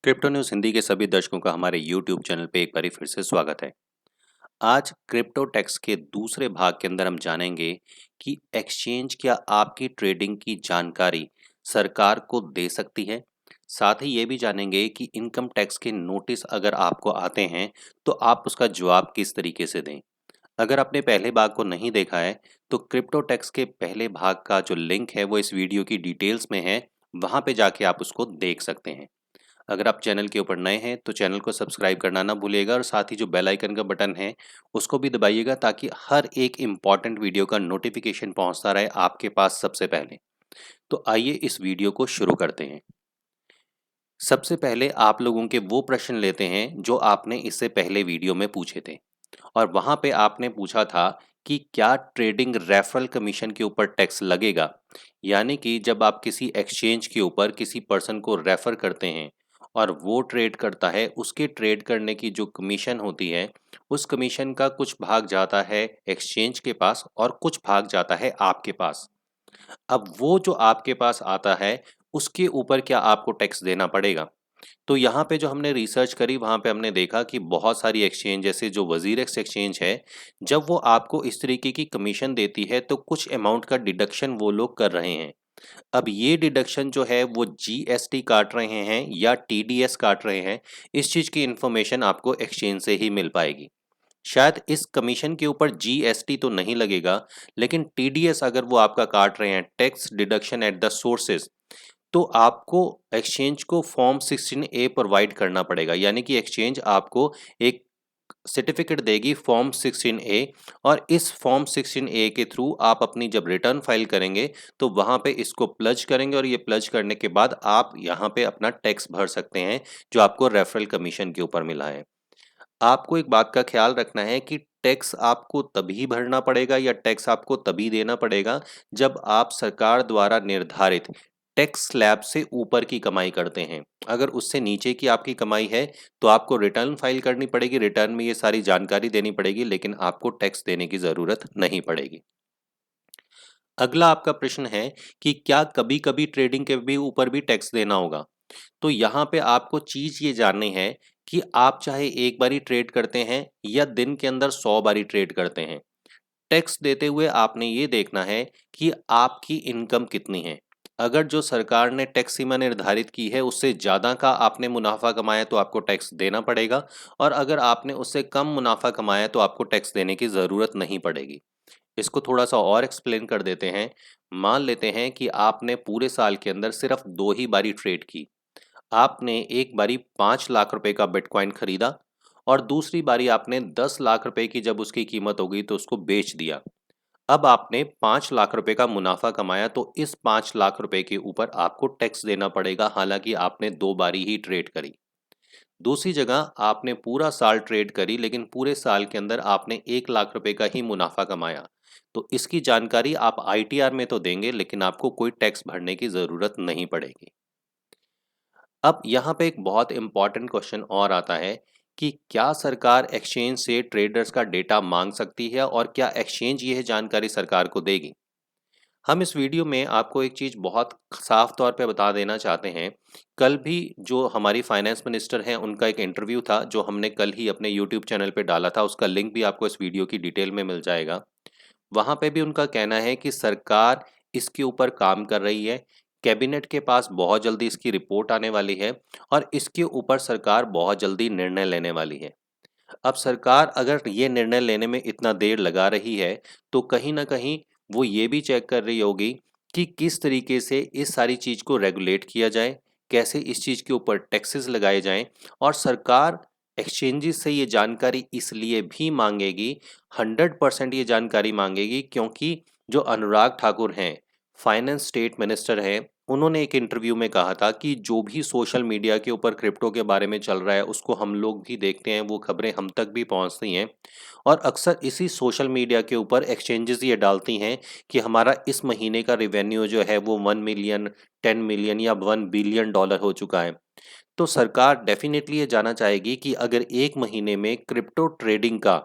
Crypto news Hindi के सभी दर्शकों का हमारे यूट्यूब चैनल पे एक बार फिर से स्वागत है। आज क्रिप्टो टैक्स के दूसरे भाग के अंदर हम जानेंगे कि एक्सचेंज क्या आपकी ट्रेडिंग की जानकारी सरकार को दे सकती है। साथ ही ये भी जानेंगे कि इनकम टैक्स के नोटिस अगर आपको आते हैं तो आप उसका जवाब किस तरीके से दें। अगर आपने पहले भाग को नहीं देखा है तो क्रिप्टो टैक्स के पहले भाग का जो लिंक है वो इस वीडियो की डिटेल्स में है, वहाँ पे जाके आप उसको देख सकते हैं। अगर आप चैनल के ऊपर नए हैं तो चैनल को सब्सक्राइब करना ना भूलिएगा और साथ ही जो बेल आइकन का बटन है उसको भी दबाइएगा ताकि हर एक इम्पॉर्टेंट वीडियो का नोटिफिकेशन पहुंचता रहे आपके पास सबसे पहले। तो आइए इस वीडियो को शुरू करते हैं। सबसे पहले आप लोगों के वो प्रश्न लेते हैं जो आपने इससे पहले वीडियो में पूछे थे और वहां पे आपने पूछा था कि क्या ट्रेडिंग रेफरल कमीशन के ऊपर टैक्स लगेगा। यानी कि जब आप किसी एक्सचेंज के ऊपर किसी पर्सन को रेफर करते हैं और वो ट्रेड करता है, उसके ट्रेड करने की जो कमीशन होती है उस कमीशन का कुछ भाग जाता है एक्सचेंज के पास और कुछ भाग जाता है आपके पास। अब वो जो आपके पास आता है उसके ऊपर क्या आपको टैक्स देना पड़ेगा। तो यहाँ पे जो हमने रिसर्च करी वहाँ पे हमने देखा कि बहुत सारी एक्सचेंज जैसे जो वजीरेक्स एक्सचेंज है, जब वो आपको इस तरीके की कमीशन देती है तो कुछ अमाउंट का डिडक्शन वो लोग कर रहे हैं। अब ये डिडक्शन जो है वो जीएसटी काट रहे हैं या टीडीएस काट रहे हैं, इस चीज़ की इन्फॉर्मेशन आपको एक्सचेंज से ही मिल पाएगी। शायद इस कमीशन के ऊपर जीएसटी तो नहीं लगेगा, लेकिन टीडीएस अगर वो आपका काट रहे हैं, tax deduction at the sources, तो आपको एक्सचेंज को फॉर्म 16A प्रोवाइड करना पड़ेगा। यानी कि एक्सचेंज आपको एक सर्टिफिकेट देगी फॉर्म 16A और इस फॉर्म 16A के थ्रू आप अपनी जब रिटर्न फाइल करेंगे तो वहाँ पे इसको प्लज करेंगे और ये प्लज करने के बाद आप यहाँ पे अपना टैक्स भर सकते हैं जो आपको रेफरल कमीशन के ऊपर मिला है। आपको एक बात का ख्याल रखना है कि टैक्स आपको तभी भरना पड़ेगा या टैक्स आपको तभी देना पड़ेगा जब आप सरकार द्वारा निर्धारित टैक्स स्लैब से ऊपर की कमाई करते हैं। अगर उससे नीचे की आपकी कमाई है तो आपको रिटर्न फाइल करनी पड़ेगी, रिटर्न में ये सारी जानकारी देनी पड़ेगी, लेकिन आपको टैक्स देने की ज़रूरत नहीं पड़ेगी। अगला आपका प्रश्न है कि क्या कभी-कभी ट्रेडिंग के भी ऊपर भी टैक्स देना होगा? तो यहाँ पे आपको चीज़ ये जाननी है कि आप चाहे एक बारी ट्रेड करते हैं या दिन के अंदर 100 बारी ट्रेड करते हैं। टैक्स देते हुए आपने ये देखना है कि आपकी इनकम कितनी है। अगर जो सरकार ने टैक्स सीमा निर्धारित की है उससे ज़्यादा का आपने मुनाफा कमाया तो आपको टैक्स देना पड़ेगा और अगर आपने उससे कम मुनाफा कमाया तो आपको टैक्स देने की ज़रूरत नहीं पड़ेगी। इसको थोड़ा सा और एक्सप्लेन कर देते हैं। मान लेते हैं कि आपने पूरे साल के अंदर सिर्फ 2 ही बारी ट्रेड की। आपने एक बारी 5 लाख रुपए का बिटकॉइन खरीदा और दूसरी बारी आपने 10 लाख रुपए की जब उसकी कीमत हो गई तो उसको बेच दिया। अब आपने 5 लाख रुपए का मुनाफा कमाया तो इस 5 लाख रुपए के ऊपर आपको टैक्स देना पड़ेगा, हालांकि आपने 2 बारी ही ट्रेड करी। दूसरी जगह आपने पूरा साल ट्रेड करी लेकिन पूरे साल के अंदर आपने 1 लाख रुपए का ही मुनाफा कमाया। तो इसकी जानकारी आप आईटीआर में तो देंगे लेकिन आपको कोई टैक्स भरने की ज़रूरत नहीं पड़ेगी। अब यहाँ पे एक बहुत इम्पॉर्टेंट क्वेश्चन और आता है कि क्या सरकार एक्सचेंज से ट्रेडर्स का डेटा मांग सकती है और क्या एक्सचेंज यह जानकारी सरकार को देगी। हम इस वीडियो में आपको एक चीज़ बहुत साफ तौर पे बता देना चाहते हैं। कल भी जो हमारी फाइनेंस मिनिस्टर हैं उनका एक इंटरव्यू था जो हमने कल ही अपने यूट्यूब चैनल पे डाला था, उसका लिंक भी आपको इस वीडियो की डिटेल में मिल जाएगा। वहाँ पे भी उनका कहना है कि सरकार इसके ऊपर काम कर रही है, कैबिनेट के पास बहुत जल्दी इसकी रिपोर्ट आने वाली है और इसके ऊपर सरकार बहुत जल्दी निर्णय लेने वाली है। अब सरकार अगर ये निर्णय लेने में इतना देर लगा रही है तो कहीं न कहीं वो ये भी चेक कर रही होगी कि किस तरीके से इस सारी चीज़ को रेगुलेट किया जाए, कैसे इस चीज़ के ऊपर टैक्सेस लगाए जाएँ और सरकार एक्सचेंजेस से ये जानकारी इसलिए भी माँगेगी, 100% ये जानकारी माँगेगी क्योंकि जो अनुराग ठाकुर हैं, फाइनेंस स्टेट मिनिस्टर हैं, उन्होंने एक इंटरव्यू में कहा था कि जो भी सोशल मीडिया के ऊपर क्रिप्टो के बारे में चल रहा है उसको हम लोग भी देखते हैं, वो खबरें हम तक भी पहुंचती हैं और अक्सर इसी सोशल मीडिया के ऊपर एक्सचेंजेस ये डालती हैं कि हमारा इस महीने का रिवेन्यू जो है वो 1 मिलियन, 10 मिलियन या 1 बिलियन डॉलर हो चुका है। तो सरकार डेफिनेटली ये जानना चाहेगी कि अगर एक महीने में क्रिप्टो ट्रेडिंग का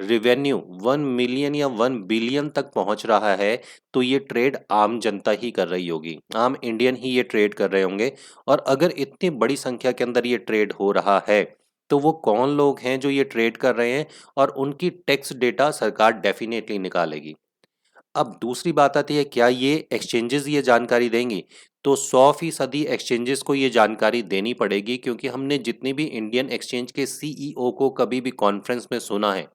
रेवेन्यू 1 मिलियन या 1 बिलियन तक पहुंच रहा है, तो ये ट्रेड आम जनता ही कर रही होगी, आम इंडियन ही ये ट्रेड कर रहे होंगे। और अगर इतनी बड़ी संख्या के अंदर ये ट्रेड हो रहा है, तो वो कौन लोग हैं जो ये ट्रेड कर रहे हैं, और उनकी टैक्स डेटा सरकार डेफिनेटली निकालेगी। अब दूसरी बात आती है, क्या ये एक्सचेंजेस ये जानकारी देंगी? तो 100% एक्सचेंजेस को ये जानकारी देनी पड़ेगी, क्योंकि हमने जितनी भी इंडियन एक्सचेंज के सीईओ को कभी भी कॉन्फ्रेंस में सुना है,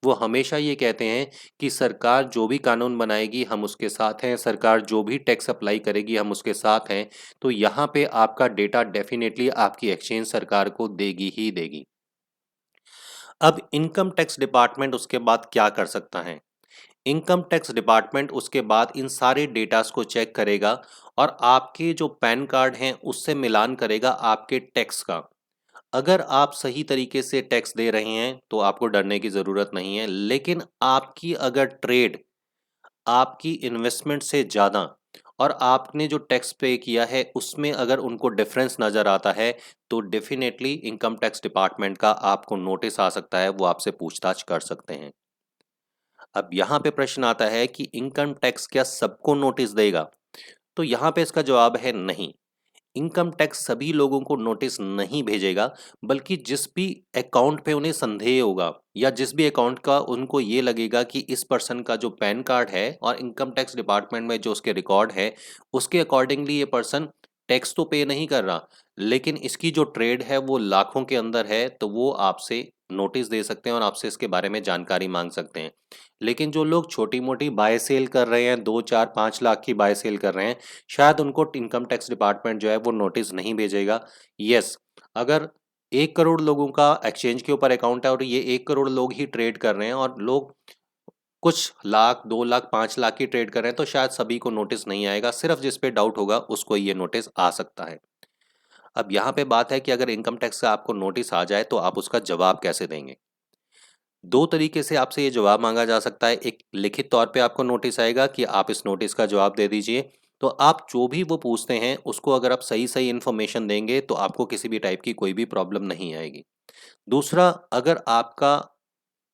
वो हमेशा ये कहते हैं कि सरकार जो भी कानून बनाएगी हम उसके साथ हैं, सरकार जो भी टैक्स अप्लाई करेगी हम उसके साथ हैं। तो यहाँ पे आपका डेटा डेफिनेटली आपकी एक्सचेंज सरकार को देगी ही देगी। अब इनकम टैक्स डिपार्टमेंट उसके बाद क्या कर सकता है? इनकम टैक्स डिपार्टमेंट उसके बाद इन सारे डेटास को चेक करेगा और आपके जो पैन कार्ड हैं उससे मिलान करेगा आपके टैक्स का। अगर आप सही तरीके से टैक्स दे रहे हैं तो आपको डरने की ज़रूरत नहीं है, लेकिन आपकी अगर ट्रेड आपकी इन्वेस्टमेंट से ज़्यादा और आपने जो टैक्स पे किया है उसमें अगर उनको डिफरेंस नज़र आता है, तो डेफिनेटली इनकम टैक्स डिपार्टमेंट का आपको नोटिस आ सकता है, वो आपसे पूछताछ कर सकते हैं। अब यहाँ पे प्रश्न आता है कि इनकम टैक्स क्या सबको नोटिस देगा? तो यहाँ पे इसका जवाब है नहीं। इनकम टैक्स सभी लोगों को नोटिस नहीं भेजेगा, बल्कि जिस भी अकाउंट पे उन्हें संदेह होगा या जिस भी अकाउंट का उनको ये लगेगा कि इस पर्सन का जो पैन कार्ड है और इनकम टैक्स डिपार्टमेंट में जो उसके रिकॉर्ड है, उसके अकॉर्डिंगली ये पर्सन टैक्स तो पे नहीं कर रहा, लेकिन इसकी जो ट्रेड है वो लाखों के अंदर है, तो वो आपसे नोटिस दे सकते हैं और आपसे इसके बारे में जानकारी मांग सकते हैं। लेकिन जो लोग छोटी-मोटी बाय सेल कर रहे हैं, 2, 4, 5 लाख की बाय सेल कर रहे हैं, शायद उनको इनकम टैक्स डिपार्टमेंट जो है वो नोटिस नहीं भेजेगा। यस, अगर 1 करोड़ लोगों का एक्सचेंज के ऊपर अकाउंट है और ये 1 करोड़ लोग ही ट्रेड कर रहे हैं और लोग कुछ लाख, 2 लाख, 5 लाख की ट्रेड कर रहे हैं, तो शायद सभी को नोटिस नहीं आएगा, सिर्फ जिस पे डाउट होगा उसको ये नोटिस आ सकता है। अब यहाँ पे बात है कि अगर इनकम टैक्स का आपको नोटिस आ जाए तो आप उसका जवाब कैसे देंगे? 2 तरीके से आपसे ये जवाब माँगा जा सकता है। एक लिखित तौर पे आपको नोटिस आएगा कि आप इस नोटिस का जवाब दे दीजिए। तो आप जो भी वो पूछते हैं उसको अगर आप सही-सही इन्फॉर्मेशन देंगे तो आपको किसी भी टाइप की कोई भी प्रॉब्लम नहीं आएगी। दूसरा, अगर आपका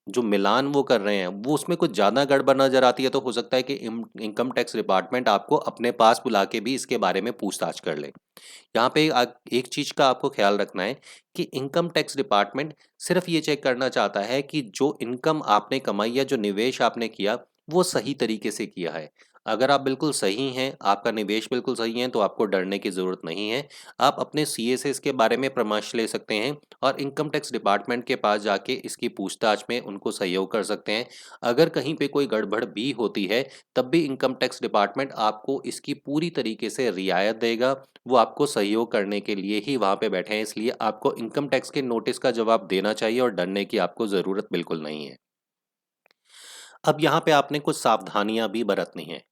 जो मिलान वो कर रहे हैं, वो उसमें कुछ ज़्यादा गड़बड़ नज़र आती है, तो हो सकता है कि इनकम टैक्स डिपार्टमेंट आपको अपने पास बुला के भी इसके बारे में पूछताछ कर ले। यहाँ पे एक चीज़ का आपको ख्याल रखना है कि इनकम टैक्स डिपार्टमेंट सिर्फ ये चेक करना चाहता है कि जो इनकम आपने कमाई या जो निवेश आपने किया, वो सही तरीके से किया है। अगर आप बिल्कुल सही हैं, आपका निवेश बिल्कुल सही है, तो आपको डरने की ज़रूरत नहीं है। आप अपने सीए से इसके बारे में परामर्श ले सकते हैं और इनकम टैक्स डिपार्टमेंट के पास जाके इसकी पूछताछ में उनको सहयोग कर सकते हैं। अगर कहीं पे कोई गड़बड़ भी होती है, तब भी इनकम टैक्स डिपार्टमेंट आपको इसकी पूरी तरीके से रियायत देगा। वो आपको सहयोग करने के लिए ही वहाँ पे बैठे हैं, इसलिए आपको इनकम टैक्स के नोटिस का जवाब देना चाहिए और डरने की आपको ज़रूरत बिल्कुल नहीं है। अब यहाँ पे आपने कुछ सावधानियाँ भी बरतनी हैं।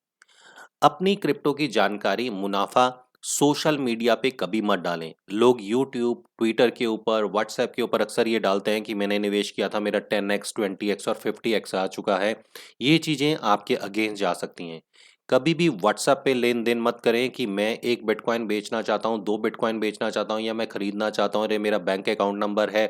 अपनी क्रिप्टो की जानकारी मुनाफा सोशल मीडिया पे कभी मत डालें। लोग यूट्यूब, ट्विटर के ऊपर, व्हाट्सएप के ऊपर अक्सर ये डालते हैं कि मैंने निवेश किया था, मेरा 10x, 20x और 50x आ चुका है। ये चीज़ें आपके अगेंस्ट जा सकती हैं। कभी भी व्हाट्सएप पे लेन-देन मत करें कि मैं 1 बिटकॉइन बेचना चाहता हूँ, 2 बिटकॉइन बेचना चाहता हूँ या मैं खरीदना चाहता हूँ और ये मेरा बैंक अकाउंट नंबर है।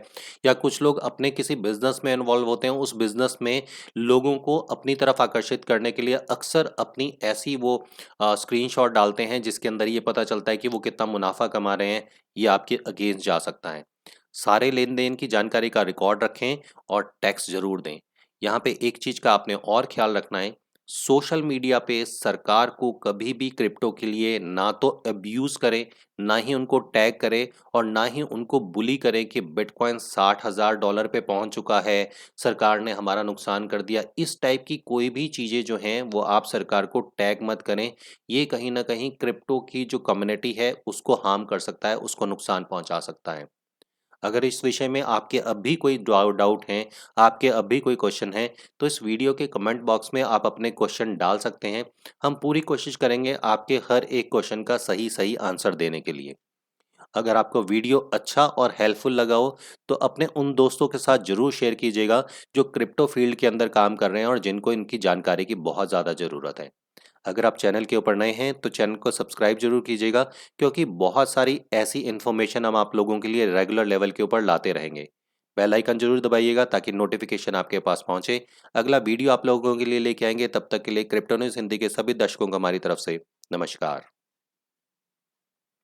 या कुछ लोग अपने किसी बिज़नेस में इन्वॉल्व होते हैं, उस बिज़नेस में लोगों को अपनी तरफ आकर्षित करने के लिए अक्सर अपनी ऐसी वो स्क्रीनशॉट डालते हैं जिसके अंदर ये पता चलता है कि वो कितना मुनाफा कमा रहे हैं, ये आपके अगेंस्ट जा सकता है। सारे लेन-देन की जानकारी का रिकॉर्ड रखें और टैक्स ज़रूर दें। यहाँ पे एक चीज़ का आपने और ख़्याल रखना है, सोशल मीडिया पे सरकार को कभी भी क्रिप्टो के लिए ना तो अब्यूज़ करें, ना ही उनको टैग करें और ना ही उनको बुली करें कि बिटकॉइन $60,000 पे पहुँच चुका है, सरकार ने हमारा नुकसान कर दिया। इस टाइप की कोई भी चीज़ें जो हैं वो आप सरकार को टैग मत करें। ये कहीं न कहीं क्रिप्टो की जो कम्युनिटी है उसको हार्म कर सकता है, उसको नुकसान पहुँचा सकता है। अगर इस विषय में आपके अब भी कोई डाउट हैं, आपके अब भी कोई क्वेश्चन हैं, तो इस वीडियो के कमेंट बॉक्स में आप अपने क्वेश्चन डाल सकते हैं। हम पूरी कोशिश करेंगे आपके हर एक क्वेश्चन का सही-सही आंसर देने के लिए। अगर आपको वीडियो अच्छा और हेल्पफुल लगा हो, तो अपने उन दोस्तों के साथ ज़रूर शेयर कीजिएगा, जो क्रिप्टो फील्ड के अंदर काम कर रहे हैं और जिनको इनकी जानकारी की बहुत ज़्यादा ज़रूरत है। अगर आप चैनल के ऊपर नए हैं तो चैनल को सब्सक्राइब जरूर कीजिएगा, क्योंकि बहुत सारी ऐसी इन्फॉर्मेशन हम आप लोगों के लिए रेगुलर लेवल के ऊपर लाते रहेंगे। बेल आइकन जरूर दबाइएगा ताकि नोटिफिकेशन आपके पास पहुंचे। अगला वीडियो आप लोगों के लिए लेके आएंगे, तब तक के लिए क्रिप्टो न्यूज़ हिंदी के सभी दर्शकों को हमारी तरफ से नमस्कार।